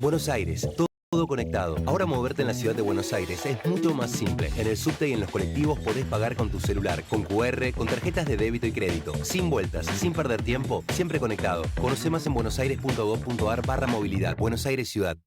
Buenos Aires, todo conectado. Ahora moverte en la ciudad de Buenos Aires es mucho más simple. En el subte y en los colectivos podés pagar con tu celular, con QR, con tarjetas de débito y crédito. Sin vueltas, sin perder tiempo, siempre conectado. Conoce más en buenosaires.gov.ar/movilidad. Buenos Aires Ciudad.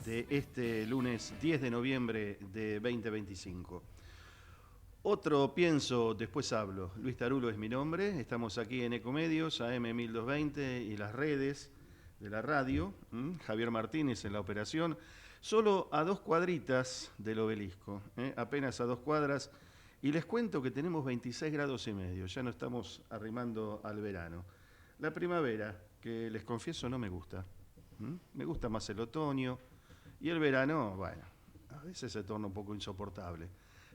De este lunes 10 de noviembre de 2025. Otro pienso, después hablo. Luis Tarulo es mi nombre. Estamos aquí en Ecomedios, AM 1220 y las redes de la radio. Javier Martínez en la operación. Solo a 2 cuadritas del obelisco, apenas a 2 cuadras. Y les cuento que tenemos 26 grados y medio. Ya no estamos arrimando al verano. La primavera, que les confieso no me gusta. Me gusta más el otoño. Y el verano, bueno, a veces se torna un poco insoportable.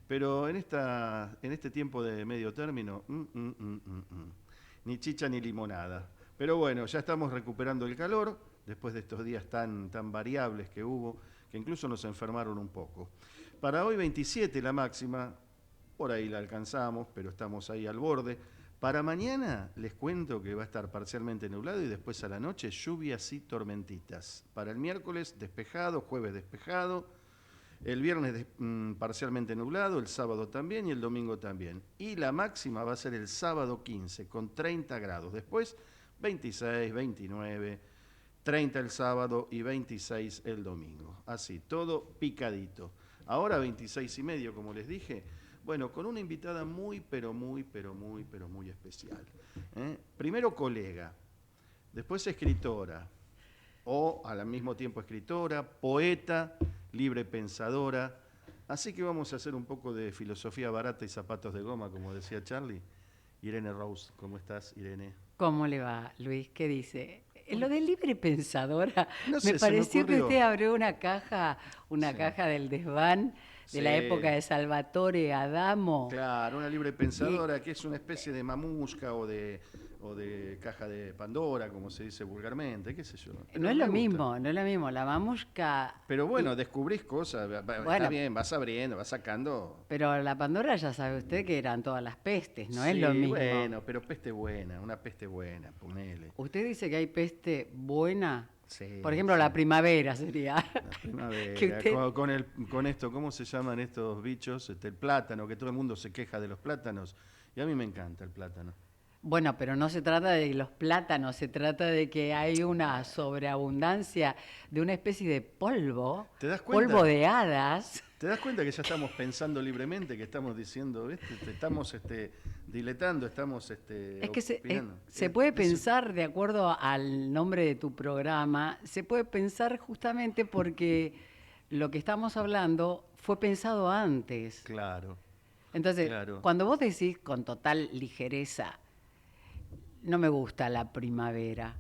Pero en este tiempo de medio término, ni chicha ni limonada. Pero bueno, ya estamos recuperando el calor, después de estos días tan variables que hubo, que incluso nos enfermaron un poco. Para hoy 27 la máxima, por ahí la alcanzamos, pero estamos ahí al borde. Para mañana les cuento que va a estar parcialmente nublado y después a la noche lluvias y tormentitas. Para el miércoles despejado, jueves despejado, el viernes parcialmente nublado, el sábado también y el domingo también. Y la máxima va a ser el sábado 15 con 30 grados. Después 26, 29, 30 el sábado y 26 el domingo. Así, todo picadito. Ahora 26 y medio, como les dije. Bueno, con una invitada muy especial. Primero colega, después escritora, o al mismo tiempo escritora, poeta, libre pensadora. Así que vamos a hacer un poco de filosofía barata y zapatos de goma, como decía Charlie. Irene Rose, ¿cómo estás, Irene? ¿Cómo le va, Luis? ¿Qué dice? Lo de libre pensadora, no me sé, pareció que usted abrió una sí. caja del desván de la época de Salvatore Adamo. Claro, una libre pensadora que es una especie de mamusca o de caja de Pandora, como se dice vulgarmente, qué sé yo. No es lo mismo, no es lo mismo. La mamusca... Pero bueno, descubrís cosas, está bien, vas abriendo, vas sacando... Pero la Pandora ya sabe usted que eran todas las pestes, no es lo mismo. Bueno, pero peste buena, una peste buena, ponele. ¿Usted dice que hay peste buena? Sí. Por ejemplo, la primavera sería. La primavera, con esto, ¿cómo se llaman estos bichos? El plátano, que todo el mundo se queja de los plátanos. Y a mí me encanta el plátano. Bueno, pero no se trata de los plátanos, se trata de que hay una sobreabundancia de una especie de polvo, ¿Te das cuenta? Polvo de hadas. ¿Te das cuenta que ya estamos pensando libremente, que estamos diciendo, estamos diletando, estamos Es que opinando? se puede pensar, de acuerdo al nombre de tu programa, se puede pensar justamente porque lo que estamos hablando fue pensado antes. Claro. Entonces, claro. Cuando vos decís con total ligereza, no me gusta la primavera.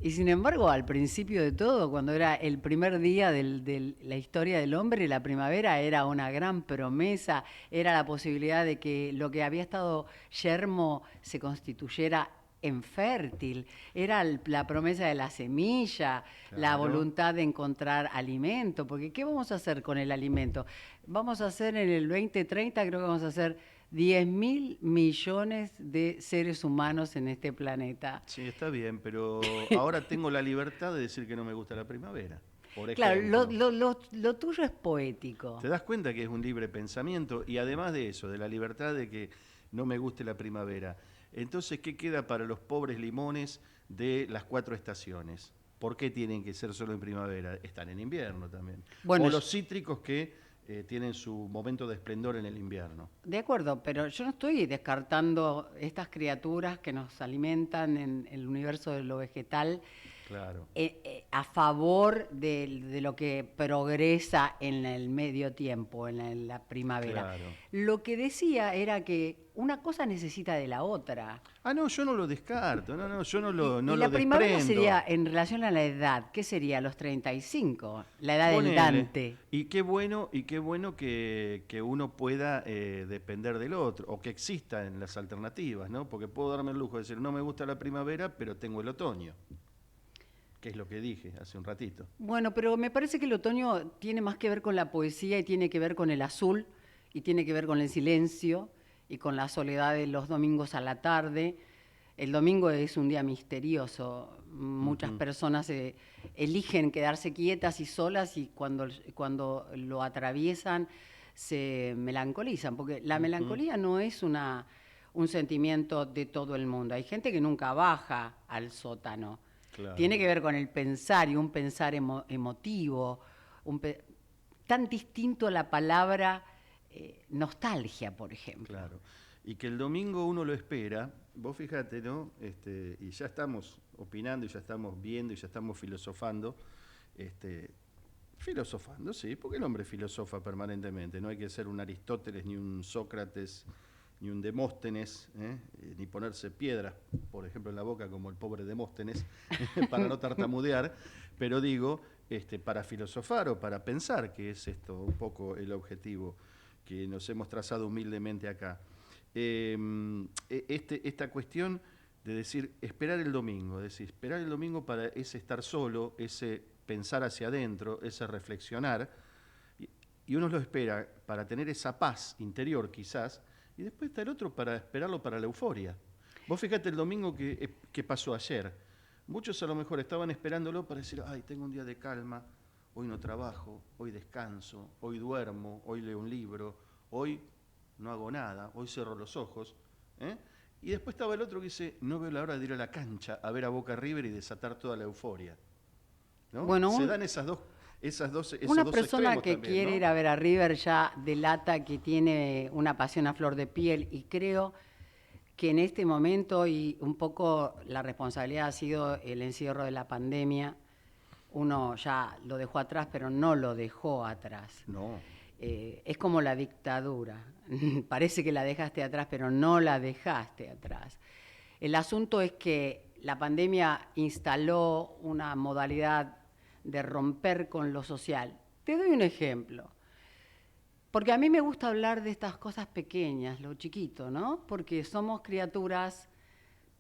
Y sin embargo, al principio de todo, cuando era el primer día de la historia del hombre, la primavera era una gran promesa, era la posibilidad de que lo que había estado yermo se constituyera en fértil, era la promesa de la semilla, Claro. la voluntad de encontrar alimento, porque ¿qué vamos a hacer con el alimento? Vamos a hacer en el 2030, creo que vamos a hacer 10.000 millones de seres humanos en este planeta. Sí, está bien, pero ahora tengo la libertad de decir que no me gusta la primavera. Por Claro, ejemplo. lo tuyo es poético. ¿Te das cuenta que es un libre pensamiento? Y además de eso, de la libertad de que no me guste la primavera. Entonces, ¿qué queda para los pobres limones de las 4 estaciones? ¿por qué tienen que ser solo en primavera? Están en invierno también. Bueno, o los cítricos que tienen su momento de esplendor en el invierno. de acuerdo, pero yo no estoy descartando estas criaturas que nos alimentan en el universo de lo vegetal Claro. a favor de lo que progresa en el medio tiempo, en la primavera. Claro. Lo que decía era que una cosa necesita de la otra. Ah, no, yo no lo descarto, no, yo no lo, no y lo la primavera desprendo. sería, en relación a la edad, ¿qué sería? Los 35, la edad del Ponele. Dante. Y qué bueno que uno pueda depender del otro, o que existan las alternativas, ¿no? Porque puedo darme el lujo de decir, no me gusta la primavera, pero tengo el otoño, que es lo que dije hace un ratito. Bueno, pero me parece que el otoño tiene más que ver con la poesía y tiene que ver con el azul y tiene que ver con el silencio y con la soledad de los domingos a la tarde. El domingo es un día misterioso. Muchas personas eligen quedarse quietas y solas y cuando lo atraviesan se melancolizan, porque la melancolía no es un sentimiento de todo el mundo. Hay gente que nunca baja al sótano. Claro. Tiene que ver con el pensar y un pensar emotivo, tan distinto a la palabra nostalgia, por ejemplo. Claro. Y que el domingo uno lo espera, vos fíjate, ¿no? Y ya estamos opinando y ya estamos viendo y ya estamos filosofando. Filosofando, sí, porque el hombre filosofa permanentemente. No hay que ser un Aristóteles, ni un Sócrates, ni un Demóstenes, ni ponerse piedras, por ejemplo, en la boca como el pobre Demóstenes, para no tartamudear, pero digo, para filosofar o para pensar, que es esto un poco el objetivo que nos hemos trazado humildemente acá. Esta cuestión de decir, esperar el domingo, esperar el domingo para ese estar solo, ese pensar hacia adentro, ese reflexionar, y uno lo espera para tener esa paz interior quizás, y después está el otro para esperarlo para la euforia. Vos fíjate el domingo que pasó ayer. Muchos a lo mejor estaban esperándolo para decir, ay, tengo un día de calma, hoy no trabajo, hoy descanso, hoy duermo, hoy leo un libro, hoy no hago nada, hoy cierro los ojos. Y después estaba el otro que dice, no veo la hora de ir a la cancha a ver a Boca River y desatar toda la euforia. ¿No? Bueno, se dan esos dos una persona extremos que también, quiere ¿no? ir a ver a River ya delata que tiene una pasión a flor de piel y creo que en este momento y un poco la responsabilidad ha sido el encierro de la pandemia. Uno ya lo dejó atrás, pero no lo dejó atrás. No. Es como la dictadura. Parece que la dejaste atrás, pero no la dejaste atrás. El asunto es que la pandemia instaló una modalidad de romper con lo social. Te doy un ejemplo. Porque a mí me gusta hablar de estas cosas pequeñas, lo chiquito, ¿no? Porque somos criaturas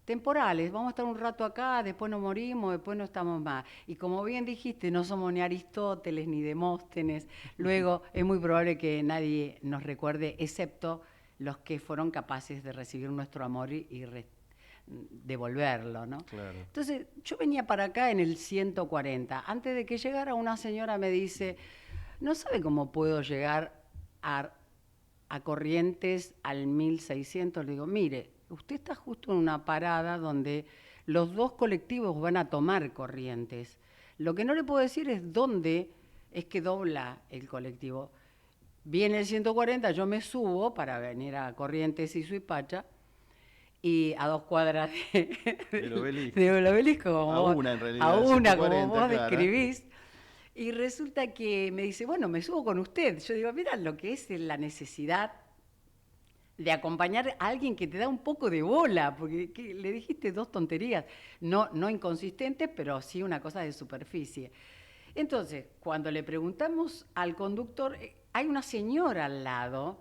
temporales. Vamos a estar un rato acá, después nos morimos, después no estamos más. Y como bien dijiste, no somos ni Aristóteles ni Demóstenes. Luego es muy probable que nadie nos recuerde, excepto los que fueron capaces de recibir nuestro amor y devolverlo, ¿no? Claro. Entonces, yo venía para acá en el 140. Antes de que llegara, una señora me dice, ¿no sabe cómo puedo llegar a Corrientes al 1600? Le digo, mire, usted está justo en una parada donde los dos colectivos van a tomar Corrientes. Lo que no le puedo decir es dónde es que dobla el colectivo. Viene el 140, yo me subo para venir a Corrientes y Suipacha, y a 2 cuadras Del obelisco. del obelisco, A una, en realidad, a una, como 140, vos claro. describís. Y resulta que me dice, bueno, me subo con usted. Yo digo, mira lo que es la necesidad de acompañar a alguien que te da un poco de bola, porque le dijiste 2 tonterías, no inconsistentes, pero sí una cosa de superficie. Entonces, cuando le preguntamos al conductor, hay una señora al lado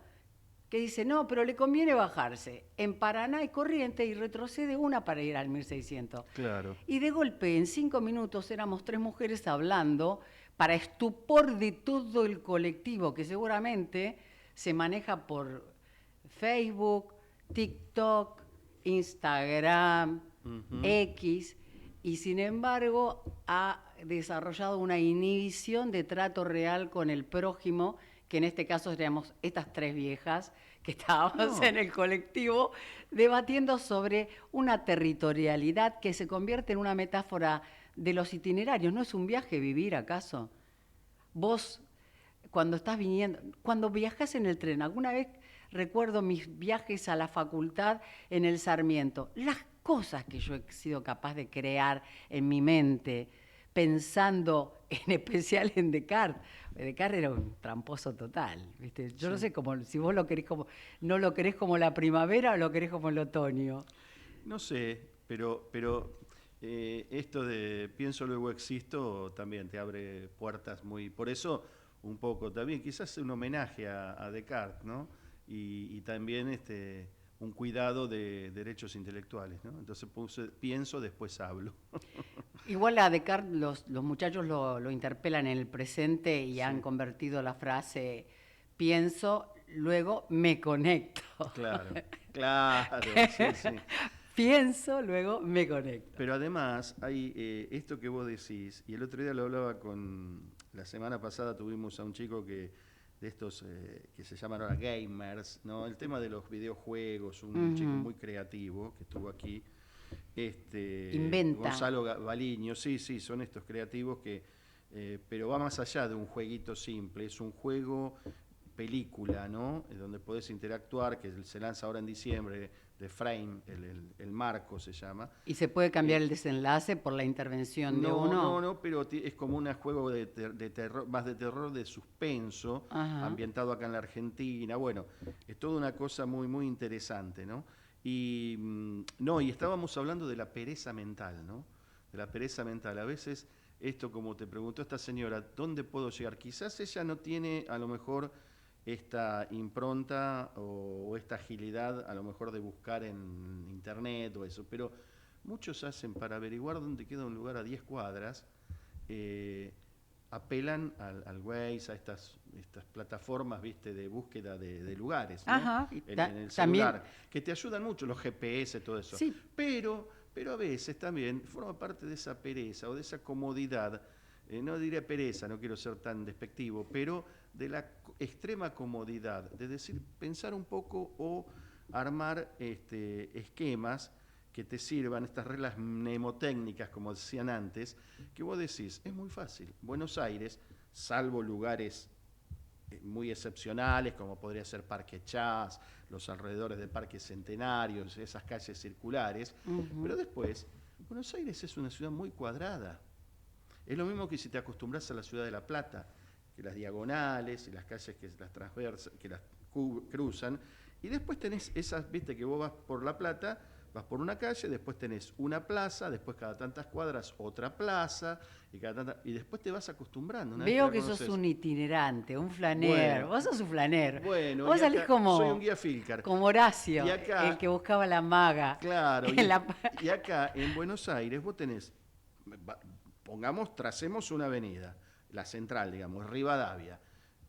que dice, no, pero le conviene bajarse en Paraná y Corrientes y retrocede una para ir al 1600. Claro. Y de golpe, en 5 minutos, éramos 3 mujeres hablando para estupor de todo el colectivo, que seguramente se maneja por Facebook, TikTok, Instagram, X, y sin embargo ha desarrollado una inhibición de trato real con el prójimo, que en este caso seríamos estas 3 viejas que estábamos en el colectivo debatiendo sobre una territorialidad que se convierte en una metáfora de los itinerarios. ¿No es un viaje vivir acaso? Vos, cuando estás viniendo, cuando viajas en el tren, alguna vez recuerdo mis viajes a la facultad en el Sarmiento, las cosas que yo he sido capaz de crear en mi mente, pensando en especial en Descartes. Descartes era un tramposo total, ¿viste? Yo no sé cómo, si vos lo querés como, no lo querés como la primavera o lo querés como el otoño. No sé, pero esto de pienso luego existo también te abre puertas muy... Por eso, un poco también, quizás un homenaje a Descartes, ¿no? Y también un cuidado de derechos intelectuales, ¿no? Entonces pienso, después hablo. Igual a Descartes los muchachos lo interpelan en el presente y han convertido la frase pienso, luego me conecto. Claro, claro, sí, sí. Pienso, luego me conecto. Pero además hay esto que vos decís, y el otro día lo hablaba la semana pasada tuvimos a un chico de estos que se llaman ahora gamers, ¿no? El tema de los videojuegos, un chico muy creativo que estuvo aquí, Inventa. Gonzalo Baliño, sí, son estos creativos pero va más allá de un jueguito simple, es un juego película, ¿no? Donde podés interactuar, que se lanza ahora en diciembre, de Frame, el marco se llama. ¿Y se puede cambiar el desenlace por la intervención de uno? No, pero es como un juego de terror, más de terror, de suspenso, ambientado acá en la Argentina. Bueno, es toda una cosa muy, muy interesante, ¿no? Y estábamos hablando de la pereza mental, ¿no? De la pereza mental. A veces, esto como te preguntó esta señora, ¿dónde puedo llegar? Quizás ella no tiene, a lo mejor, esta impronta o esta agilidad a lo mejor de buscar en internet o eso, pero muchos hacen para averiguar dónde queda un lugar a 10 cuadras, apelan al Waze, a estas plataformas, viste, de búsqueda de lugares, ¿no? Ajá, en el celular, que te ayudan mucho, los GPS, todo eso. Sí. Pero a veces también forma parte de esa pereza o de esa comodidad, no diría pereza, no quiero ser tan despectivo, pero de la extrema comodidad, de decir, pensar un poco o armar esquemas que te sirvan, estas reglas mnemotécnicas, como decían antes, que vos decís, es muy fácil. Buenos Aires, salvo lugares muy excepcionales, como podría ser Parque Chas, los alrededores de Parques Centenarios, esas calles circulares, pero después, Buenos Aires es una ciudad muy cuadrada. Es lo mismo que si te acostumbras a la ciudad de La Plata, que las diagonales y las calles que las transversan, que las cruzan, y después tenés esas, viste, que vos vas por La Plata, vas por una calle, después tenés una plaza, después cada tantas cuadras otra plaza, y después te vas acostumbrando. Veo que sos un itinerante, un flaner. Bueno, vos sos un flaner. Bueno, vos salís como, soy un guía Filcar. como Horacio, Y acá, el que buscaba la maga. Claro, y acá en Buenos Aires vos tenés, tracemos una avenida, la central, digamos, Rivadavia,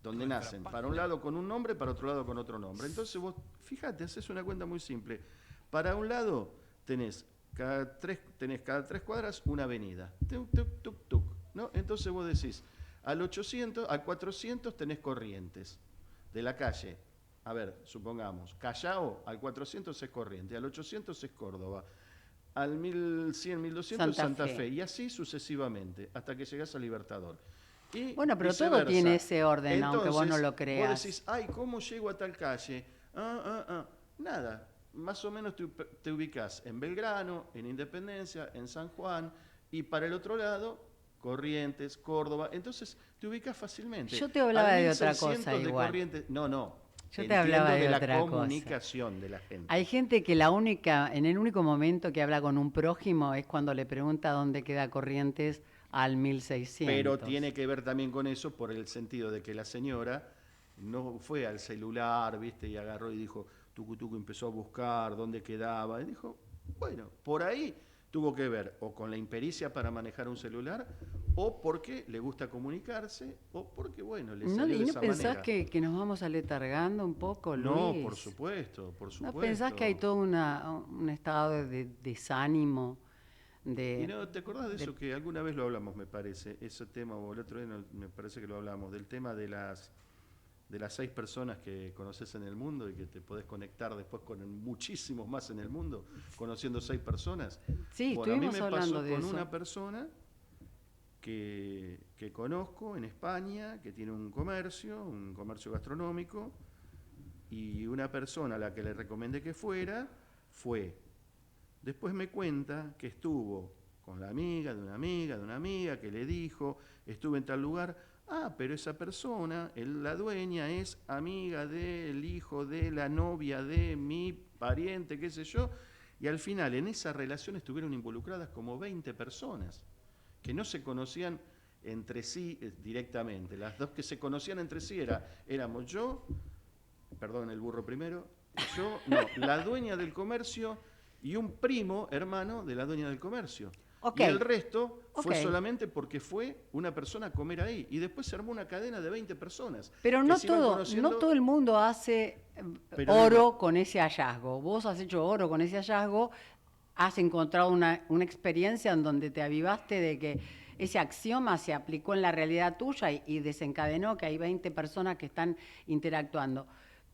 donde nacen, para un lado con un nombre, para otro lado con otro nombre. Entonces vos, fíjate, haces una cuenta muy simple. Para un lado tenés cada tres cuadras una avenida, tuk, tuk, tuk, tuk, ¿no? Entonces vos decís, al 400 tenés Corrientes, de la calle, a ver, supongamos, Callao, al 400 es Corrientes, al 800 es Córdoba, al 1100, 1200 Santa Fe, y así sucesivamente, hasta que llegás a Libertador. Y bueno, pero viceversa. todo tiene ese orden, entonces, aunque vos no lo creas. Vos decís, ay, ¿cómo llego a tal calle? Nada, más o menos te ubicás en Belgrano, en Independencia, en San Juan, y para el otro lado, Corrientes, Córdoba, entonces te ubicás fácilmente. Yo te hablaba de otra cosa de igual. Corrientes, no. Yo te hablaba de la otra comunicación de la gente. Hay gente que en el único momento que habla con un prójimo es cuando le pregunta dónde queda Corrientes al 1600. Pero tiene que ver también con eso por el sentido de que la señora no fue al celular, ¿viste? Y agarró y dijo, tucu, empezó a buscar dónde quedaba. Y dijo, bueno, por ahí tuvo que ver o con la impericia para manejar un celular, o porque le gusta comunicarse, o porque, bueno, le salió de esa manera. ¿No pensás que nos vamos aletargando un poco, Luis? No, por supuesto. ¿No pensás que hay todo un estado de desánimo? Y no, ¿te acordás de eso que alguna vez lo hablamos, me parece? Ese tema, o el otro día me parece que lo hablamos, del tema de las 6 personas que conoces en el mundo y que te podés conectar después con muchísimos más en el mundo, conociendo 6 personas. Sí, bueno, estuvimos hablando de eso. con una persona que conozco en España, que tiene un comercio gastronómico, y una persona a la que le recomendé que fuera, fue. Después me cuenta que estuvo con la amiga de una amiga de una amiga, que le dijo, estuve en tal lugar, pero esa persona, la dueña, es amiga del hijo de la novia de mi pariente, qué sé yo, y al final en esa relación estuvieron involucradas como 20 personas, que no se conocían entre sí directamente. Las dos que se conocían entre sí éramos yo, perdón, el burro primero, la dueña del comercio y un primo hermano de la dueña del comercio. Okay. Y el resto fue solamente porque fue una persona a comer ahí. Y después se armó una cadena de 20 personas. Pero no todo el mundo hace oro con ese hallazgo. Vos has hecho oro con ese hallazgo, has encontrado una experiencia en donde te avivaste de que ese axioma se aplicó en la realidad tuya y desencadenó que hay 20 personas que están interactuando.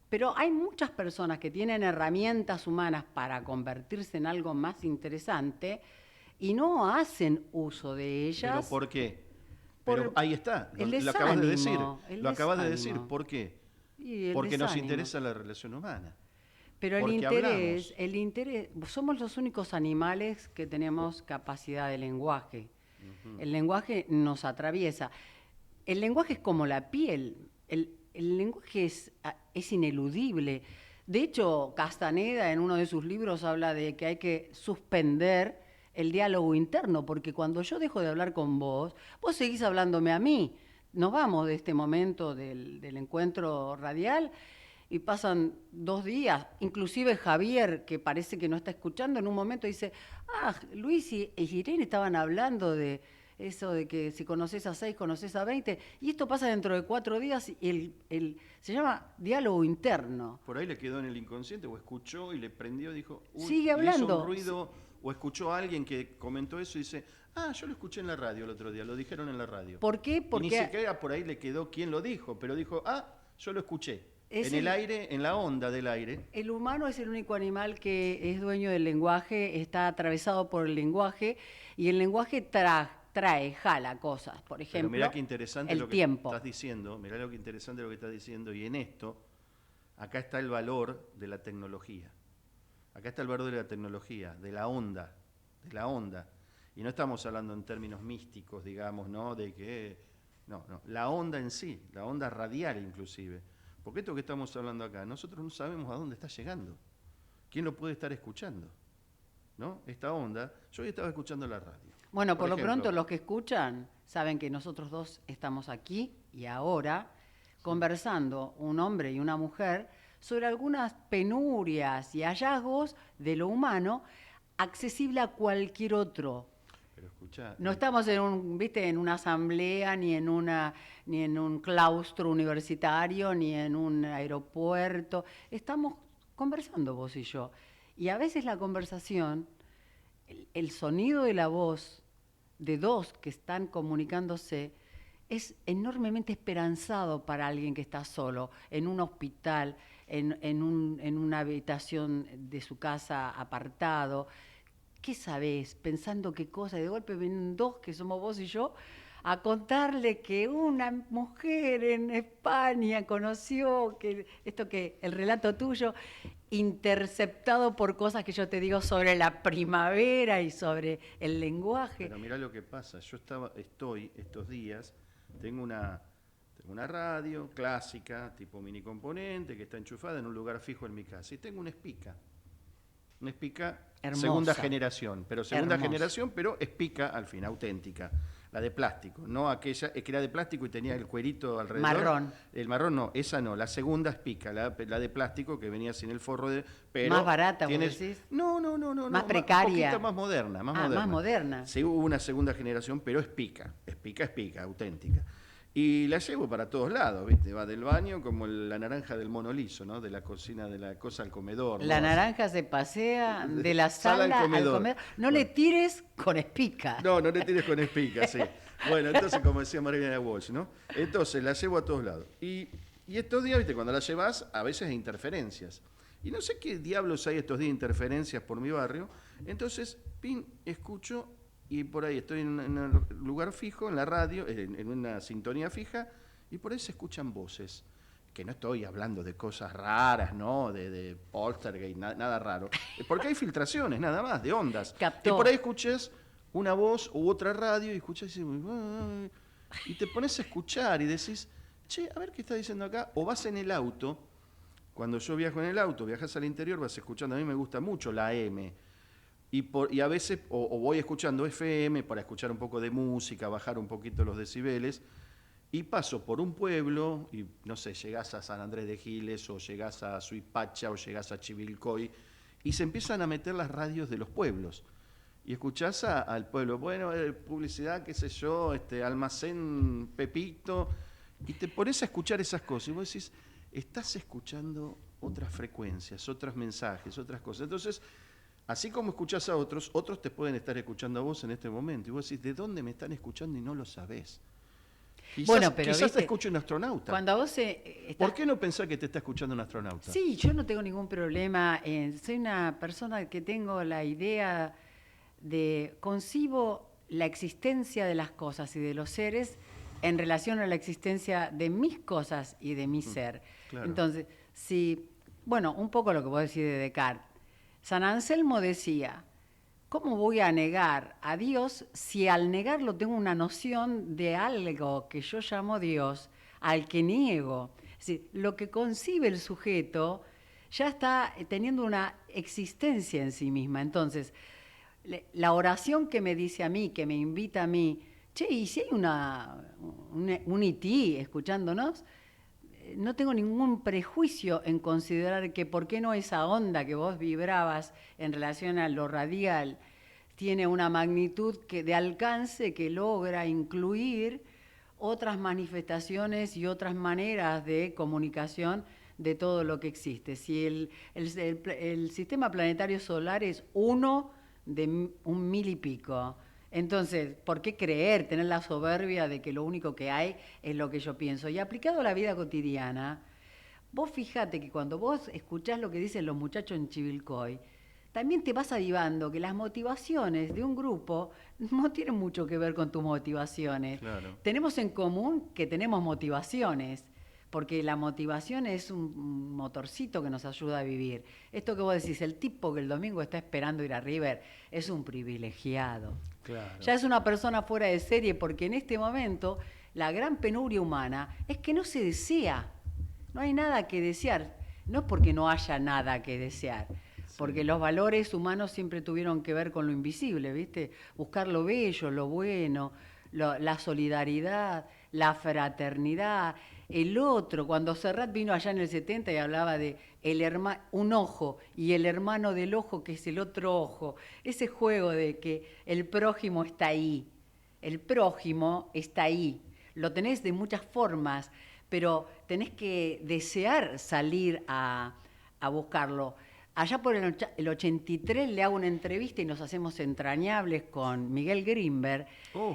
Pero hay muchas personas que tienen herramientas humanas para convertirse en algo más interesante y no hacen uso de ellas. ¿Pero por qué? Pero ahí está, lo acabas de decir. ¿Por qué? Porque nos interesa la relación humana. Pero el interés, somos los únicos animales que tenemos capacidad de lenguaje. Uh-huh. El lenguaje nos atraviesa. El lenguaje es como la piel. El lenguaje es ineludible. De hecho, Castaneda en uno de sus libros habla de que hay que suspender el diálogo interno, porque cuando yo dejo de hablar con vos, vos seguís hablándome a mí. Nos vamos de este momento del encuentro radial y pasan 2 días. Inclusive Javier, que parece que no está escuchando, en un momento dice, Luis y Irene estaban hablando de eso de que si conoces a 6, conoces a 20, y esto pasa dentro de 4 días y se llama diálogo interno. Por ahí le quedó en el inconsciente, o escuchó y le prendió, dijo, sigue hablando. Hizo un ruido, o escuchó a alguien que comentó eso y dice, yo lo escuché en la radio el otro día, lo dijeron en la radio. ¿Por qué? Porque y ni siquiera por ahí le quedó quién lo dijo, pero dijo, yo lo escuché. En el aire, en la onda del aire. El humano es el único animal que es dueño del lenguaje, está atravesado por el lenguaje, y el lenguaje jala cosas. Por ejemplo, pero mirá qué interesante el lo que tiempo. Estás diciendo, mirá lo que interesante lo que estás diciendo, y en esto, acá está el valor de la tecnología. Acá está el valor de la tecnología, de la onda. Y no estamos hablando en términos místicos, digamos, ¿no? De que, no, la onda en sí, la onda radial inclusive. Porque esto que estamos hablando acá, nosotros no sabemos a dónde está llegando. ¿Quién lo puede estar escuchando? ¿No? Esta onda, yo hoy estaba escuchando la radio. Bueno, por lo pronto los que escuchan saben que nosotros dos estamos aquí y ahora conversando, un hombre y una mujer, sobre algunas penurias y hallazgos de lo humano accesible a cualquier otro. Pero escuchá, no estamos en una asamblea, ni en un claustro universitario, ni en un aeropuerto. Estamos conversando vos y yo. Y a veces la conversación, el sonido de la voz de dos que están comunicándose es enormemente esperanzado para alguien que está solo, en un hospital, en una habitación de su casa apartado. ¿Qué sabés? Pensando qué cosa. Y de golpe vienen dos, que somos vos y yo, a contarle que una mujer en España conoció que el relato tuyo, interceptado por cosas que yo te digo sobre la primavera y sobre el lenguaje. Pero mirá lo que pasa. Yo estoy estos días, tengo una radio clásica, tipo mini componente, que está enchufada en un lugar fijo en mi casa. Y tengo una espica. Una espica hermosa, segunda generación, pero espica al fin, auténtica. La de plástico, no aquella, que era de plástico y tenía el cuerito alrededor. Marrón. El marrón no, esa no, la segunda espica, la de plástico que venía sin el forro pero más barata, ¿vos decís? No. Más precaria. Un poquito más moderna. Más moderna. Sí, hubo una segunda generación, pero espica, auténtica. Y la llevo para todos lados, ¿viste? Va del baño como la naranja del Mono Liso, ¿no? De la cocina, de la cosa al comedor. La naranja se pasea de la sala al comedor. No le tires con espica. No le tires con espica, sí. Bueno, entonces, como decía Mariana Walsh, ¿no? Entonces, la llevo a todos lados. Y estos días, ¿viste? Cuando la llevas, a veces hay interferencias. Y no sé qué diablos hay estos días de interferencias por mi barrio. Entonces, escucho y por ahí estoy en un lugar fijo, en la radio, en una sintonía fija, y por ahí se escuchan voces. Que no estoy hablando de cosas raras, ¿no? De poltergeist, nada raro. Porque hay filtraciones, nada más, de ondas. Captó. Y por ahí escuchas una voz u otra radio y escuchas y te pones a escuchar y decís, che, a ver qué está diciendo acá. O vas en el auto, cuando yo viajo en el auto, viajas al interior, vas escuchando, a mí me gusta mucho la AM. Y a veces, o voy escuchando FM para escuchar un poco de música, bajar un poquito los decibeles, y paso por un pueblo, y no sé, llegás a San Andrés de Giles, o llegás a Suipacha, o llegás a Chivilcoy, y se empiezan a meter las radios de los pueblos. Y escuchás al pueblo, bueno, publicidad, qué sé yo, almacén Pepito, y te pones a escuchar esas cosas, y vos decís, estás escuchando otras frecuencias, otros mensajes, otras cosas. Entonces, así como escuchás a otros, otros te pueden estar escuchando a vos en este momento, y vos decís, ¿de dónde me están escuchando y no lo sabés? Bueno, pero quizás ¿viste? te escuche un astronauta. Cuando vos ¿Por qué no pensás que te está escuchando un astronauta? Sí, yo no tengo ningún problema. Soy una persona que tengo la idea de concibo la existencia de las cosas y de los seres en relación a la existencia de mis cosas y de mi ser. Claro. Entonces, bueno, un poco lo que vos decís de Descartes. San Anselmo decía, ¿cómo voy a negar a Dios si al negarlo tengo una noción de algo que yo llamo Dios, al que niego? Es decir, lo que concibe el sujeto ya está teniendo una existencia en sí misma. Entonces, la oración que me dice a mí, que me invita a mí, che, y si hay un IT escuchándonos, no tengo ningún prejuicio en considerar que por qué no esa onda que vos vibrabas en relación a lo radial tiene una magnitud de alcance que logra incluir otras manifestaciones y otras maneras de comunicación de todo lo que existe. Si el sistema planetario solar es uno de 1.000 y pico, entonces, ¿por qué creer, tener la soberbia de que lo único que hay es lo que yo pienso? Y aplicado a la vida cotidiana, vos fíjate que cuando vos escuchás lo que dicen los muchachos en Chivilcoy, también te vas avivando que las motivaciones de un grupo no tienen mucho que ver con tus motivaciones. Claro. Tenemos en común que tenemos motivaciones, porque la motivación es un motorcito que nos ayuda a vivir. Esto que vos decís, el tipo que el domingo está esperando ir a River, es un privilegiado. Claro. Ya es una persona fuera de serie, porque en este momento la gran penuria humana es que no se desea. No hay nada que desear. No es porque no haya nada que desear, porque los valores humanos siempre tuvieron que ver con lo invisible, ¿viste? Buscar lo bello, lo bueno, la solidaridad, la fraternidad. El otro, cuando Serrat vino allá en el 70 y hablaba de un ojo y el hermano del ojo que es el otro ojo, ese juego de que el prójimo está ahí, el prójimo está ahí, lo tenés de muchas formas, pero tenés que desear salir a buscarlo. Allá por el 83 le hago una entrevista y nos hacemos entrañables con Miguel Grimberg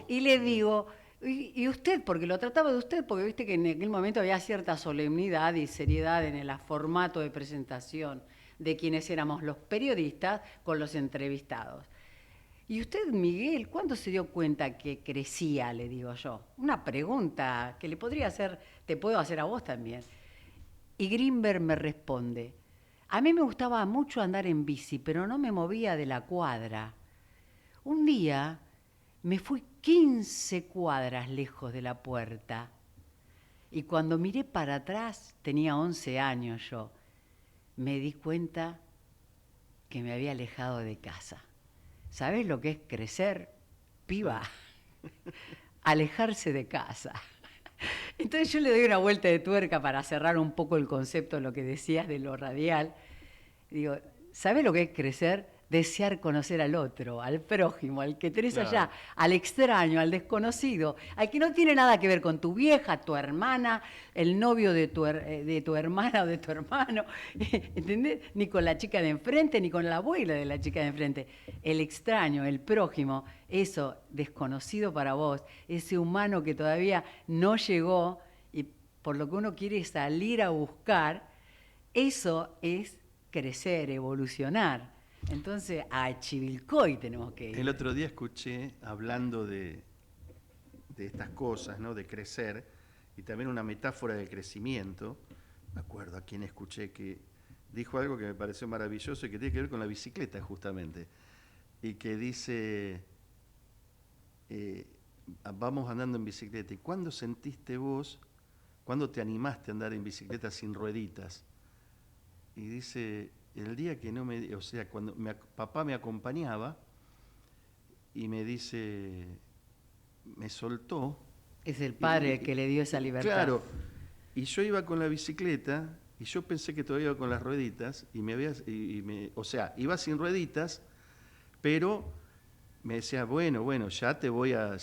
y le digo, ¿y usted? Porque lo trataba de usted, porque viste que en aquel momento había cierta solemnidad y seriedad en el formato de presentación de quienes éramos los periodistas con los entrevistados. ¿Y usted, Miguel, cuándo se dio cuenta que crecía, le digo yo? Una pregunta que le podría hacer, te puedo hacer a vos también. Y Grimberg me responde, a mí me gustaba mucho andar en bici, pero no me movía de la cuadra. Un día me fui 15 cuadras lejos de la puerta y cuando miré para atrás, tenía 11 años yo, me di cuenta que me había alejado de casa. ¿Sabés lo que es crecer, piba? Alejarse de casa. Entonces yo le doy una vuelta de tuerca para cerrar un poco el concepto de lo que decías de lo radial. Digo, ¿sabés lo que es crecer? Desear conocer al otro, al prójimo, al que tenés allá, al extraño, al desconocido, al que no tiene nada que ver con tu vieja, tu hermana, el novio de tu hermana o de tu hermano, ¿entendés? Ni con la chica de enfrente, ni con la abuela de la chica de enfrente. El extraño, el prójimo, eso desconocido para vos, ese humano que todavía no llegó y por lo que uno quiere salir a buscar, eso es crecer, evolucionar. Entonces, a Chivilcoy tenemos que ir. El otro día escuché, hablando de estas cosas, ¿no? De crecer, y también una metáfora de crecimiento. Me acuerdo a quien escuché que dijo algo que me pareció maravilloso y que tiene que ver con la bicicleta, justamente. Y que dice, vamos andando en bicicleta. ¿Y cuándo sentiste vos, cuándo te animaste a andar en bicicleta sin rueditas? Y dice, el día que no me... O sea, cuando papá me acompañaba y me dice, me soltó. Es el padre el que le dio esa libertad. Claro, y yo iba con la bicicleta y yo pensé que todavía iba con las rueditas o sea, iba sin rueditas, pero me decía, bueno, ya te voy a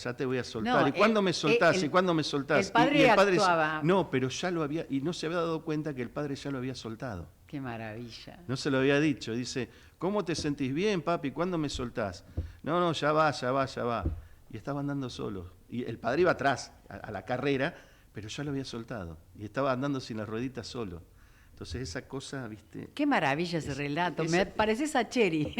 soltar. No, ¿Y cuándo me soltás? ¿Y cuándo me soltás? El padre, y el padre actuaba. no, pero ya lo había, y no se había dado cuenta que el padre ya lo había soltado. Qué maravilla. No se lo había dicho. Dice, ¿cómo te sentís bien, papi? ¿Cuándo me soltás? No, ya va. Y estaba andando solo. Y el padre iba atrás, a la carrera, pero ya lo había soltado. Y estaba andando sin las rueditas solo. Entonces esa cosa, ¿viste? Qué maravilla ese relato. Me parece Sacheri.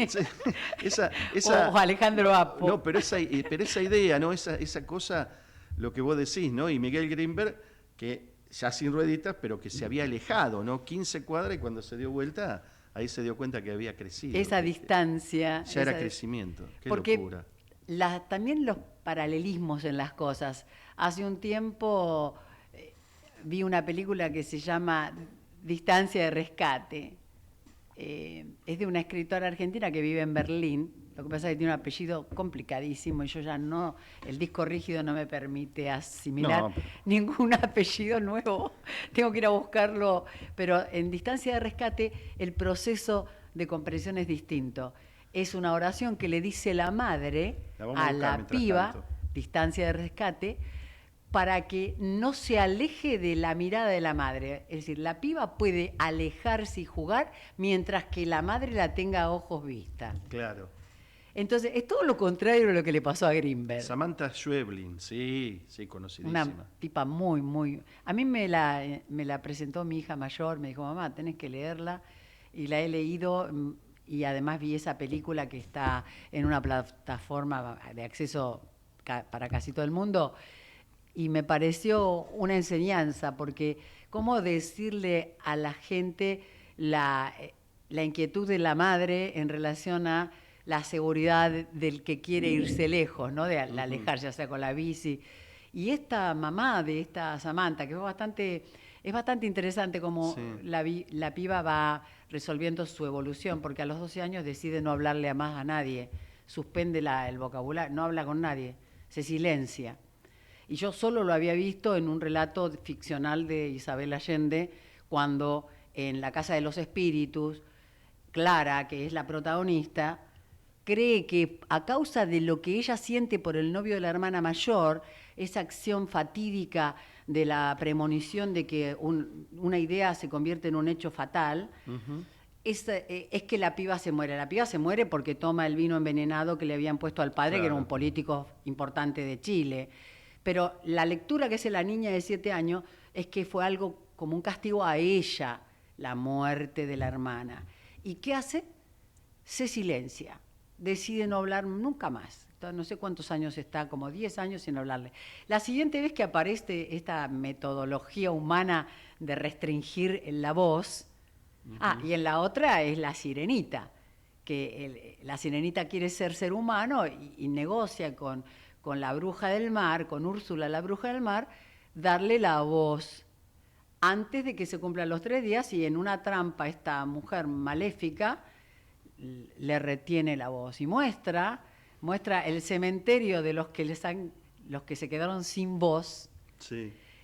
O Alejandro Apo. No, pero esa idea, ¿no? Esa cosa, lo que vos decís, ¿no? Y Miguel Grimberg, que ya sin rueditas, pero que se había alejado, ¿no? 15 cuadras, y cuando se dio vuelta, ahí se dio cuenta que había crecido. Esa distancia. Ya era crecimiento. Qué porque locura. También los paralelismos en las cosas. Hace un tiempo vi una película que se llama Distancia de Rescate. Es de una escritora argentina que vive en Berlín. Lo que pasa es que tiene un apellido complicadísimo y yo ya no, el disco rígido no me permite asimilar ningún apellido nuevo. Tengo que ir a buscarlo. Pero en Distancia de Rescate el proceso de comprensión es distinto. Es una oración que le dice la madre a la piba, Distancia de Rescate, para que no se aleje de la mirada de la madre. Es decir, la piba puede alejarse y jugar mientras que la madre la tenga a ojos vista. Claro. Entonces, es todo lo contrario de lo que le pasó a Grimberg. Samantha Schweblin, sí, conocidísima. Una tipa muy... A mí me la presentó mi hija mayor, me dijo, mamá, tenés que leerla, y la he leído, y además vi esa película que está en una plataforma de acceso para casi todo el mundo, y me pareció una enseñanza, porque cómo decirle a la gente la inquietud de la madre en relación a la seguridad del que quiere irse lejos, ¿no? De alejarse, ya sea con la bici. Y esta mamá de esta Samantha, que es bastante interesante cómo la piba va resolviendo su evolución, porque a los 12 años decide no hablarle más a nadie, suspende el vocabulario, no habla con nadie, se silencia. Y yo solo lo había visto en un relato ficcional de Isabel Allende, cuando en La Casa de los Espíritus, Clara, que es la protagonista, cree que a causa de lo que ella siente por el novio de la hermana mayor, esa acción fatídica de la premonición de que una idea se convierte en un hecho fatal, es que la piba se muere. La piba se muere porque toma el vino envenenado que le habían puesto al padre, que era un político importante de Chile. Pero la lectura que hace la niña de 7 años es que fue algo como un castigo a ella, la muerte de la hermana. ¿Y qué hace? Se silencia. Decide no hablar nunca más. Entonces, no sé cuántos años está, como 10 años sin hablarle. La siguiente vez que aparece esta metodología humana de restringir la voz, y en la otra es la sirenita, que la sirenita quiere ser humano y negocia con la bruja del mar, con Úrsula la bruja del mar, darle la voz antes de que se cumplan los 3 días, y en una trampa esta mujer maléfica le retiene la voz y muestra el cementerio de los que se quedaron sin voz,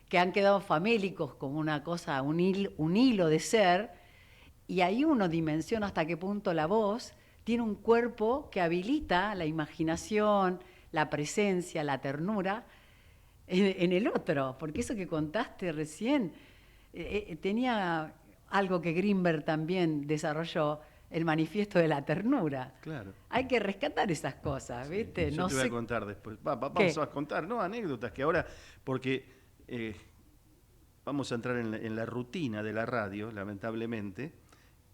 que han quedado famélicos como una cosa, un hilo de ser, y ahí uno dimensiona hasta qué punto la voz tiene un cuerpo que habilita la imaginación, la presencia, la ternura en el otro, porque eso que contaste recién tenía algo que Grimberg también desarrolló, el manifiesto de la ternura. Claro. Hay que rescatar esas cosas, ¿viste? Yo te voy a contar después. Vamos a contar, ¿no? Anécdotas que ahora, porque vamos a entrar en la rutina de la radio, lamentablemente,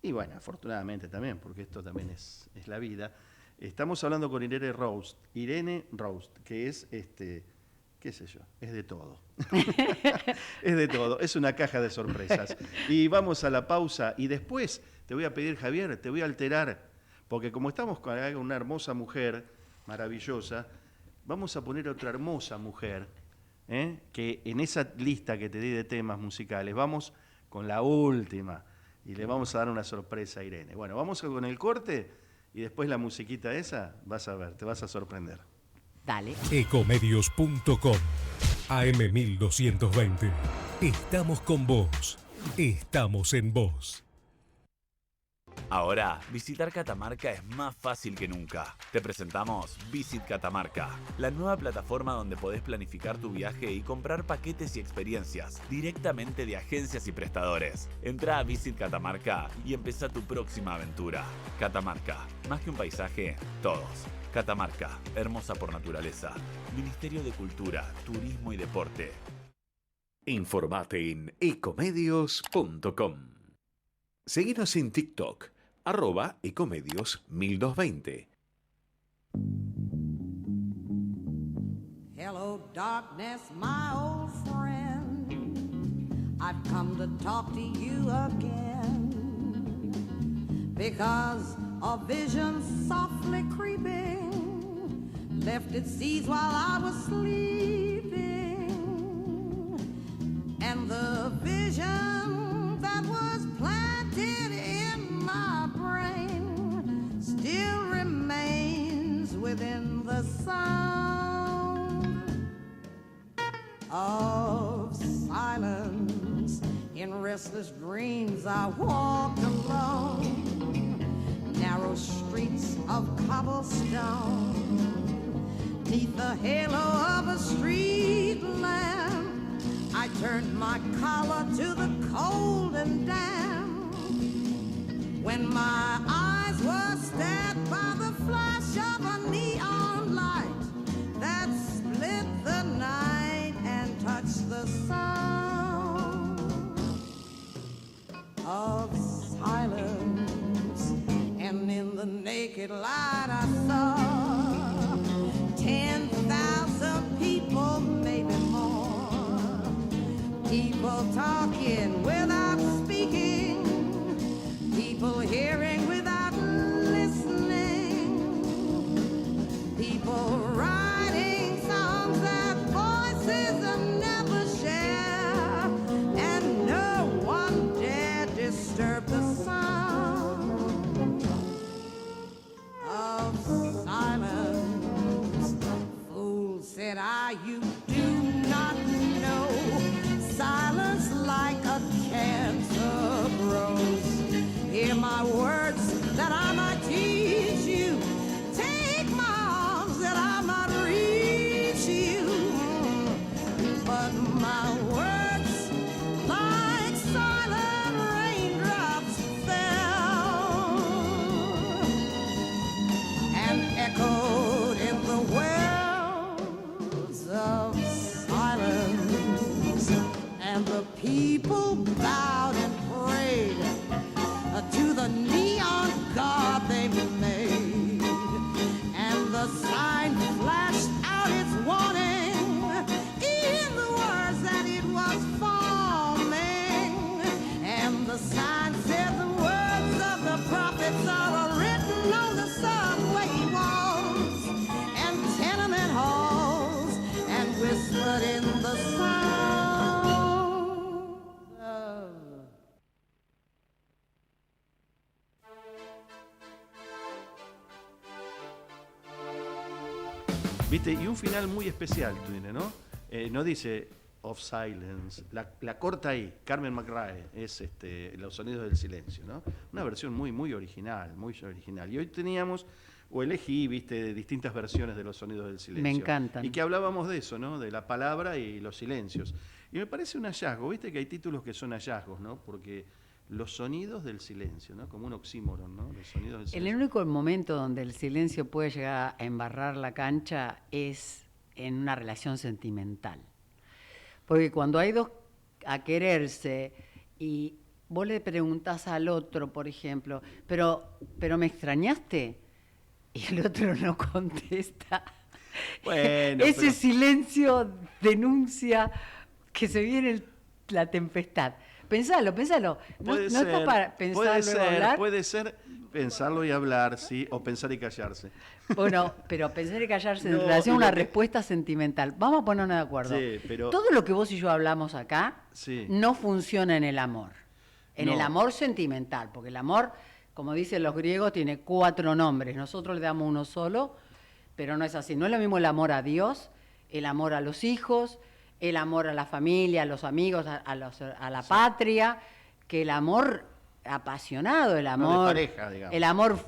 y bueno, afortunadamente también, porque esto también es la vida. Estamos hablando con Irene Roust, que es, qué sé yo, es de todo. Es de todo, es una caja de sorpresas. Y vamos a la pausa y después te voy a pedir, Javier, te voy a alterar, porque como estamos con una hermosa mujer maravillosa, vamos a poner otra hermosa mujer, que en esa lista que te di de temas musicales, vamos con la última y le vamos a dar una sorpresa a Irene. Bueno, vamos con el corte y después la musiquita esa, vas a ver, te vas a sorprender. Dale. Ecomedios.com AM1220. Estamos con vos. Estamos en vos. Ahora, visitar Catamarca es más fácil que nunca. Te presentamos Visit Catamarca, la nueva plataforma donde podés planificar tu viaje y comprar paquetes y experiencias directamente de agencias y prestadores. Entra a Visit Catamarca y empezá tu próxima aventura. Catamarca, más que un paisaje, todos. Catamarca, hermosa por naturaleza. Ministerio de Cultura, Turismo y Deporte. Informate en ecomedios.com. Seguinos en TikTok, @ecomedios1220. Hello, darkness, my old friend. I've come to talk to you again. Because a vision softly creeping left its seeds while I was sleeping. And the vision that was planted in my brain still remains within the sound of silence. In restless dreams I walked alone narrow streets of cobblestone, neath the halo of a street lamp. I turned my collar to the cold and damp, when my eyes were stabbed by the flash of a neon light that split the night and touched the sound of silence. And in the naked light I saw 10,000 people, maybe more. People talking without speaking, people hearing without listening, people writing songs that voices never share, and no one dare disturb the sound of silence. Fool, said I, you do not know. Silence like a cancer grows. Hear my words that I might teach you. Take my arms that I might reach you. But my words, like silent raindrops, fell and echoed in the wells of silence. And the people bowed and prayed to the neon god they made. And the sign flashed out its warning in the words that it was forming. And the sign said the words of the prophets are written on the subway walls and tenement halls and whispered in the sound of ¿Viste? Y un final muy especial tiene, ¿no? No dice of silence, la corta ahí, Carmen McRae, es Los sonidos del silencio, ¿no? Una versión muy, muy original, muy original. Y hoy teníamos, o elegí, viste, distintas versiones de Los sonidos del silencio. Me encantan. Y que hablábamos de eso, ¿no? De la palabra y los silencios. Y me parece un hallazgo, viste que hay títulos que son hallazgos, ¿no? Porque los sonidos del silencio, ¿no? Como un oxímoron, ¿no? Los sonidos del silencio. El único momento donde el silencio puede llegar a embarrar la cancha es en una relación sentimental. Porque cuando hay dos a quererse y vos le preguntás al otro, por ejemplo, pero ¿me extrañaste? Y el otro no contesta. Bueno, Ese pero- silencio denuncia que se viene la tempestad. Pensalo. No, Puede no está para pensar luego hablar. puede ser pensarlo y hablar, sí, o pensar y callarse. Bueno, pero pensar y callarse en No, relación a y una lo que- respuesta sentimental. Vamos a ponernos de acuerdo. Sí, pero- Todo lo que vos y yo hablamos acá Sí. no funciona en el amor. En el No. amor sentimental, porque el amor, como dicen los griegos, tiene 4 nombres. Nosotros le damos uno solo, pero no es así. No es lo mismo el amor a Dios, el amor a los hijos, el amor a la familia, a los amigos, a la patria, que el amor apasionado, el No, de amor, pareja, digamos. el amor